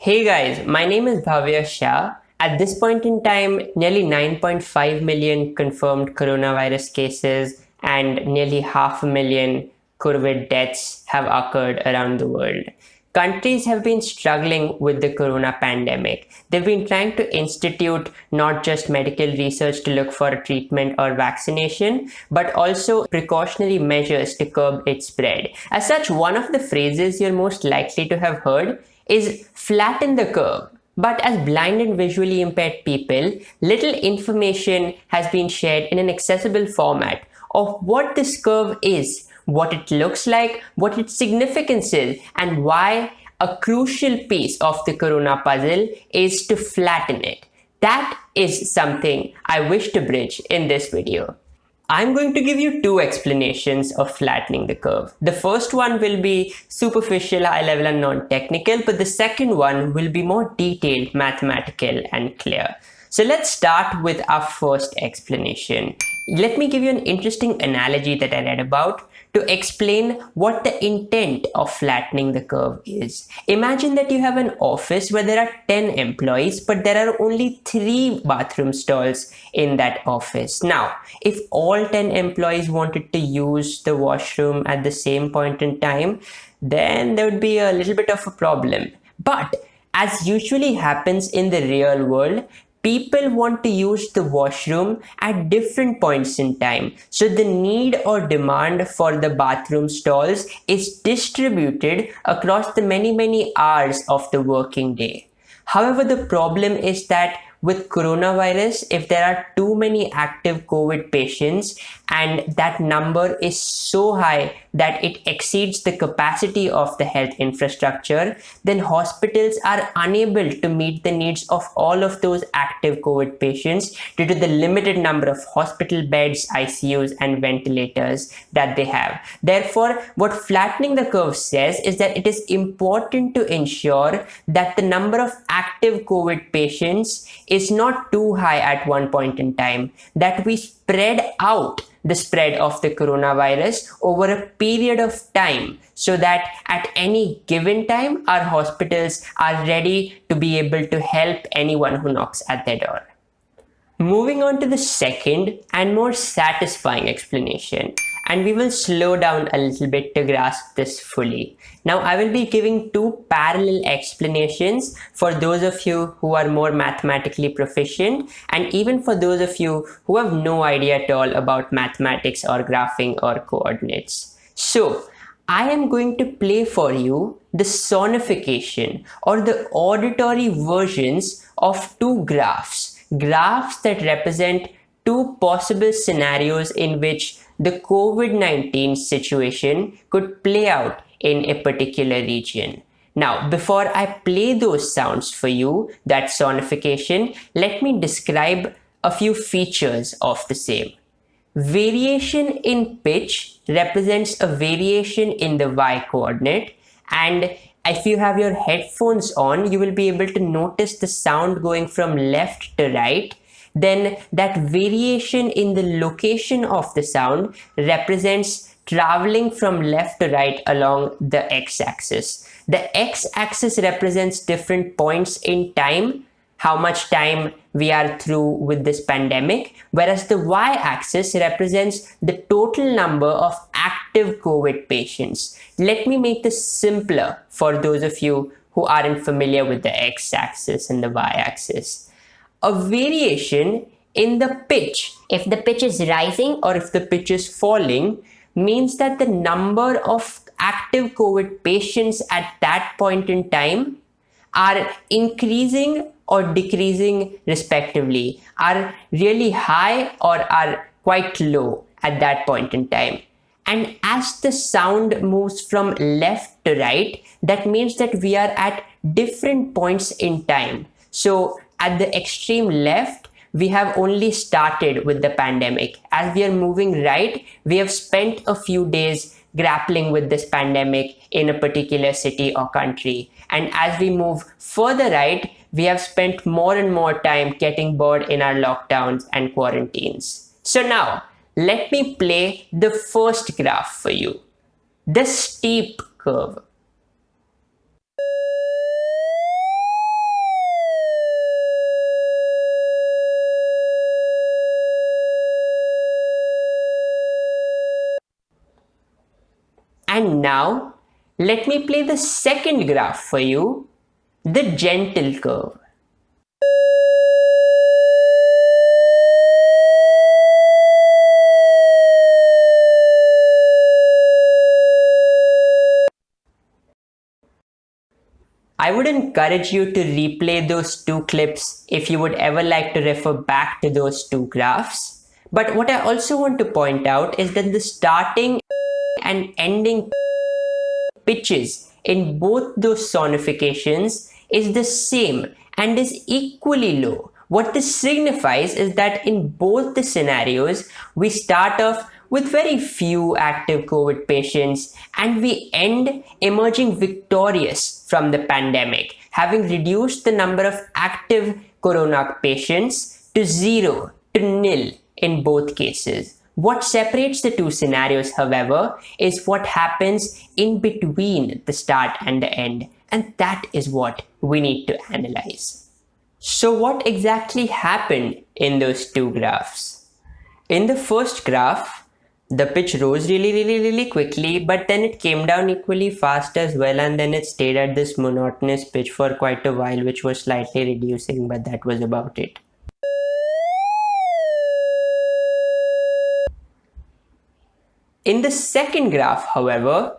Hey guys, my name is Bhavya Shah. At this point in time, nearly 9.5 million confirmed coronavirus cases and nearly 500,000 COVID deaths have occurred around the world. Countries have been struggling with the corona pandemic. They've been trying to institute not just medical research to look for a treatment or vaccination, but also precautionary measures to curb its spread. As such, one of the phrases you're most likely to have heard is flatten the curve. But as blind and visually impaired people, little information has been shared in an accessible format of what this curve is, what it looks like, what its significance is, and why a crucial piece of the corona puzzle is to flatten it. That is something I wish to bridge in this video. I'm going to give you two explanations of flattening the curve. The first one will be superficial, high level and non-technical, but the second one will be more detailed, mathematical and clear. So let's start with our first explanation. Let me give you an interesting analogy that I read about to explain what the intent of flattening the curve is. Imagine that you have an office where there are 10 employees, but there are only 3 bathroom stalls in that office. Now, if all 10 employees wanted to use the washroom at the same point in time, then there would be a little bit of a problem. But as usually happens in the real world, people want to use the washroom at different points in time. So the need or demand for the bathroom stalls is distributed across the many hours of the working day. However, the problem is that with coronavirus, if there are too many active COVID patients and that number is so high that it exceeds the capacity of the health infrastructure, then hospitals are unable to meet the needs of all of those active COVID patients due to the limited number of hospital beds, ICUs, and ventilators that they have. Therefore, what flattening the curve says is that it is important to ensure that the number of active COVID patients is not too high at one point in time, that we spread out the spread of the coronavirus over a period of time so that at any given time our hospitals are ready to be able to help anyone who knocks at their door. Moving on to the second and more satisfying explanation, and we will slow down a little bit to grasp this fully. Now, I will be giving two parallel explanations for those of you who are more mathematically proficient, and even for those of you who have no idea at all about mathematics or graphing or coordinates. So, I am going to play for you the sonification or the auditory versions of two graphs that represent two possible scenarios in which the COVID-19 situation could play out in a particular region. Now, before I play those sounds for you, that sonification, let me describe a few features of the same. Variation in pitch represents a variation in the y coordinate, and if you have your headphones on, you will be able to notice the sound going from left to right. Then that variation in the location of the sound represents traveling from left to right along the x-axis. The x-axis represents different points in time, how much time we are through with this pandemic, whereas the y-axis represents the total number of active COVID patients. Let me make this simpler for those of you who aren't familiar with the x-axis and the y-axis. A variation in the pitch, if the pitch is rising or if the pitch is falling, means that the number of active COVID patients at that point in time are increasing or decreasing respectively, are really high or are quite low at that point in time. And as the sound moves from left to right, that means that we are at different points in time. So at the extreme left, we have only started with the pandemic. As we are moving right, we have spent a few days grappling with this pandemic in a particular city or country. And as we move further right, we have spent more and more time getting bored in our lockdowns and quarantines. So now, let me play the first graph for you, the steep curve. Now, let me play the second graph for you, the gentle curve. I would encourage you to replay those two clips if you would ever like to refer back to those two graphs. But what I also want to point out is that the starting and ending pitches in both those sonifications is the same and is equally low. What this signifies is that in both the scenarios, we start off with very few active COVID patients and we end emerging victorious from the pandemic, having reduced the number of active corona patients to 0, to nil in both cases. What separates the two scenarios, however, is what happens in between the start and the end, and that is what we need to analyze. So what exactly happened in those two graphs? In the first graph, the pitch rose really quickly, but then it came down equally fast as well, and then it stayed at this monotonous pitch for quite a while, which was slightly reducing, but that was about it. In the second graph, however,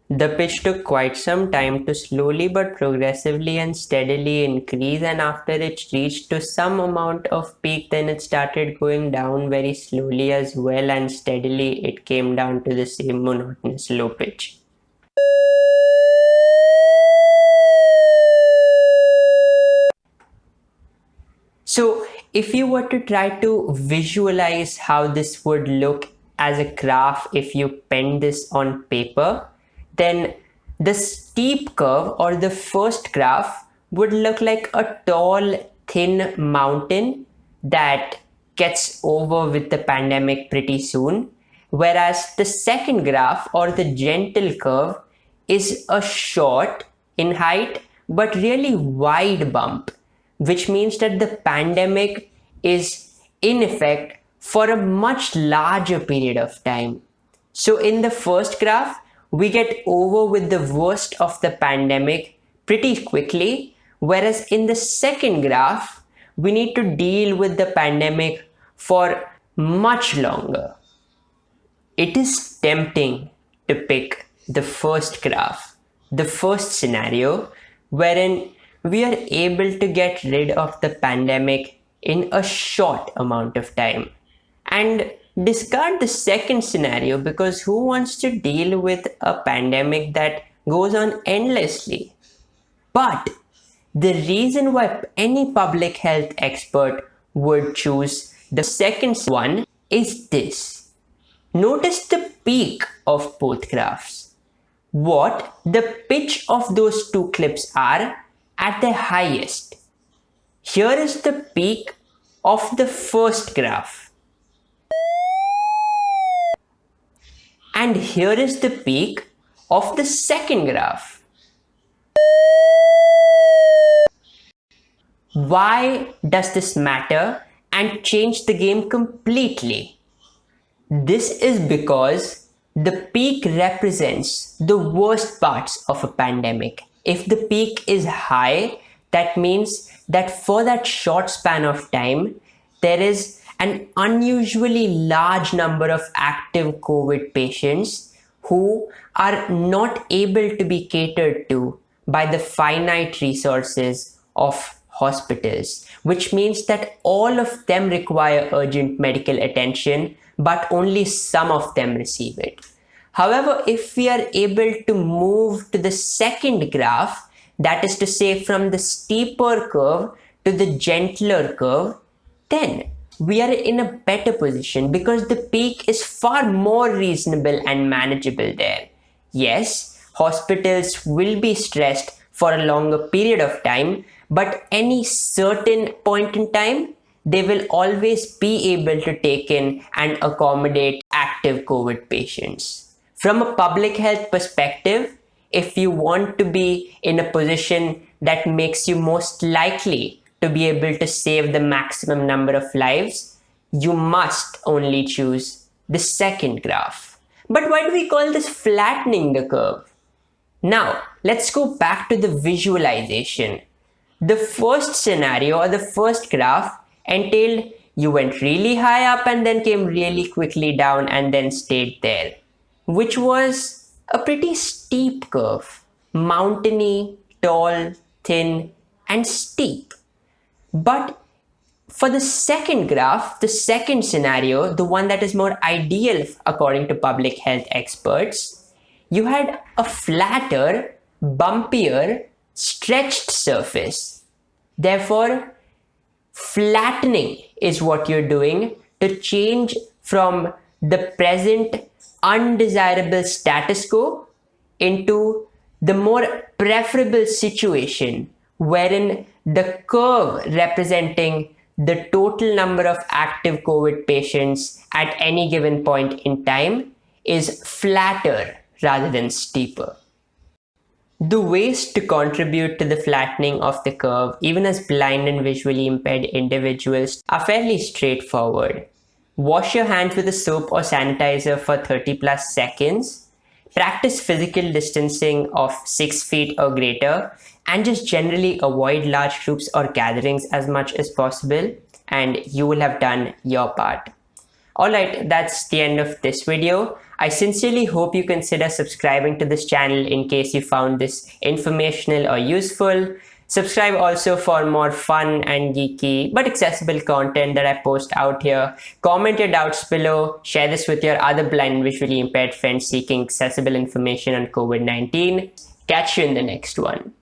the pitch took quite some time to slowly but progressively and steadily increase, and after it reached to some amount of peak, then it started going down very slowly as well, and steadily it came down to the same monotonous low pitch. So if you were to try to visualize how this would look as a graph if you pen this on paper, then the steep curve or the first graph would look like a tall, thin mountain that gets over with the pandemic pretty soon, whereas the second graph or the gentle curve is a short in height but really wide bump, which means that the pandemic is in effect for a much larger period of time. So in the first graph, we get over with the worst of the pandemic pretty quickly, whereas in the second graph, we need to deal with the pandemic for much longer. It is tempting to pick the first graph, the first scenario, wherein we are able to get rid of the pandemic in a short amount of time, and discard the second scenario because who wants to deal with a pandemic that goes on endlessly? But the reason why any public health expert would choose the second one is this. Notice the peak of both graphs. What the pitch of those two clips are at their highest. Here is the peak of the first graph. And here is the peak of the second graph. Why does this matter and change the game completely? This is because the peak represents the worst parts of a pandemic. If the peak is high, that means that for that short span of time, there is an unusually large number of active COVID patients who are not able to be catered to by the finite resources of hospitals, which means that all of them require urgent medical attention, but only some of them receive it. However, if we are able to move to the second graph, that is to say from the steeper curve to the gentler curve, then we are in a better position because the peak is far more reasonable and manageable there. Yes, hospitals will be stressed for a longer period of time, but any certain point in time, they will always be able to take in and accommodate active COVID patients. From a public health perspective, if you want to be in a position that makes you most likely to be able to save the maximum number of lives, you must only choose the second graph. But why do we call this flattening the curve? Now, let's go back to the visualization. The first scenario or the first graph entailed you went really high up and then came really quickly down and then stayed there, which was a pretty steep curve, mountainy, tall, thin, and steep. But for the second graph, the second scenario, the one that is more ideal according to public health experts, you had a flatter, bumpier, stretched surface. Therefore, flattening is what you're doing to change from the present undesirable status quo into the more preferable situation wherein the curve representing the total number of active COVID patients at any given point in time is flatter rather than steeper. The ways to contribute to the flattening of the curve, even as blind and visually impaired individuals, are fairly straightforward. Wash your hands with a soap or sanitizer for 30 plus seconds. Practice physical distancing of 6 feet or greater, and just generally avoid large groups or gatherings as much as possible, and you will have done your part. Alright, that's the end of this video. I sincerely hope you consider subscribing to this channel in case you found this informational or useful. Subscribe also for more fun and geeky but accessible content that I post out here. Comment your doubts below. Share this with your other blind and visually impaired friends seeking accessible information on COVID-19. Catch you in the next one.